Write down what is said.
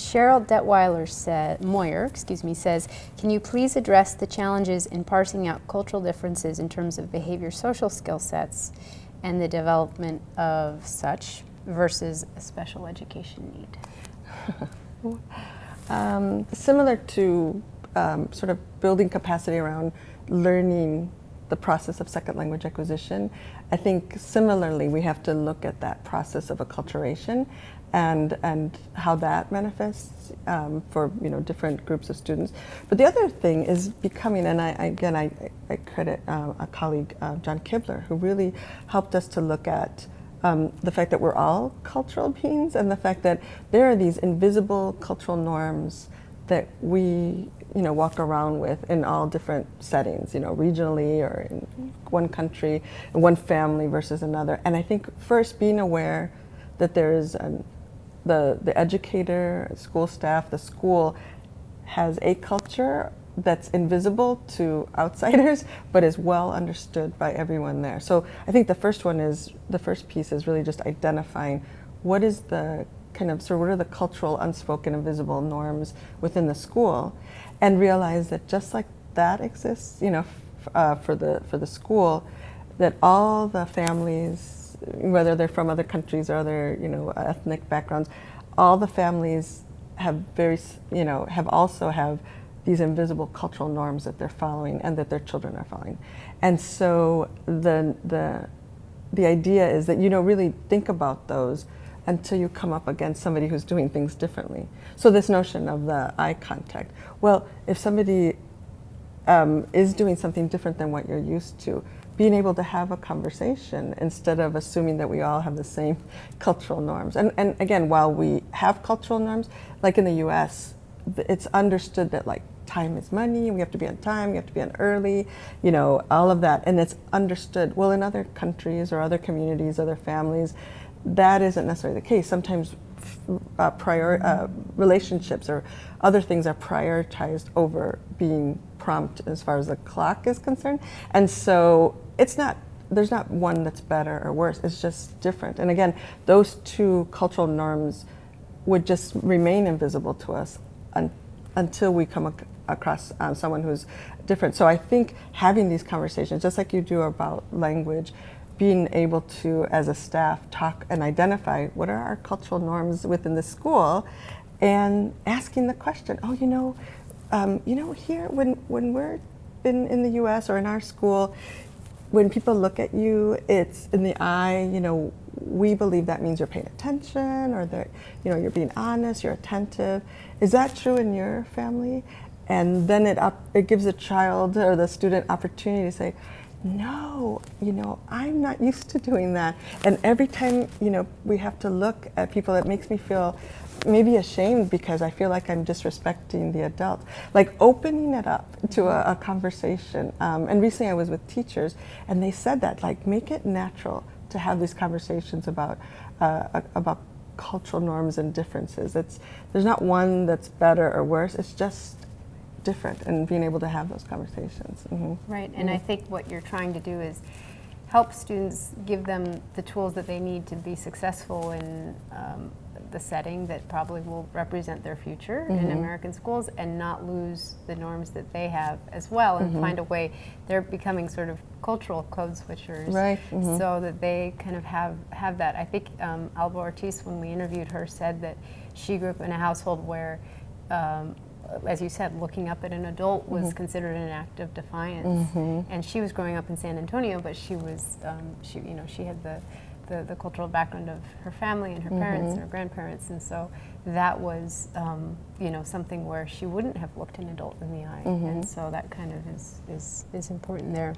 Cheryl Moyer says, can you please address the challenges in parsing out cultural differences in terms of behavior social skill sets and the development of such versus a special education need? Similar to sort of building capacity around learning the process of second language acquisition, I think similarly we have to look at that process of acculturation and how that manifests for different groups of students. But the other thing is becoming, and I credit a colleague, John Kibler, who really helped us to look at the fact that we're all cultural beings and the fact that there are these invisible cultural norms that we walk around with in all different settings, regionally or in one country, one family versus another. And I think first being aware that there is the educator, school staff, the school has a culture that's invisible to outsiders, but is well understood by everyone there. So I think the first piece is really just identifying what is the what are the cultural, unspoken, invisible norms within the school, and realize that just like that exists, for the school, that all the families, whether they're from other countries or other, ethnic backgrounds, all the families have have these invisible cultural norms that they're following and that their children are following. And so the idea is that really think about those until you come up against somebody who's doing things differently. So this notion of the eye contact. Well, if somebody is doing something different than what you're used to, being able to have a conversation instead of assuming that we all have the same cultural norms. And again, while we have cultural norms, like in the US, it's understood that time is money, we have to be on time, we have to be on early, all of that. And it's understood. Well, in other countries or other communities, other families, that isn't necessarily the case. Sometimes relationships or other things are prioritized over being prompt as far as the clock is concerned. And so there's not one that's better or worse, it's just different. And again, those two cultural norms would just remain invisible to us until we come across someone who's different. So I think having these conversations, just like you do about language, being able to, as a staff, talk and identify what are our cultural norms within the school, and asking the question, here, when we're in the US or in our school, when people look at you, it's in the eye, we believe that means you're paying attention, or that, you're being honest, you're attentive. Is that true in your family? And then it gives the child or the student opportunity to say, no, I'm not used to doing that. And every time, we have to look at people, it makes me feel maybe ashamed because I feel like I'm disrespecting the adult. Like opening it up to a conversation. And recently I was with teachers and they said that, make it natural to have these conversations about cultural norms and differences. There's not one that's better or worse, it's just different, and being able to have those conversations. Mm-hmm. Right, and I think what you're trying to do is help students, give them the tools that they need to be successful in the setting that probably will represent their future in American schools, and not lose the norms that they have as well, and find a way. They're becoming sort of cultural code switchers, right? So that they kind of have that. I think Alba Ortiz, when we interviewed her, said that she grew up in a household where as you said, looking up at an adult was considered an act of defiance. And she was growing up in San Antonio, but she was, she had the cultural background of her family and her parents and her grandparents, and so that was, something where she wouldn't have looked an adult in the eye, and so that kind of is important there.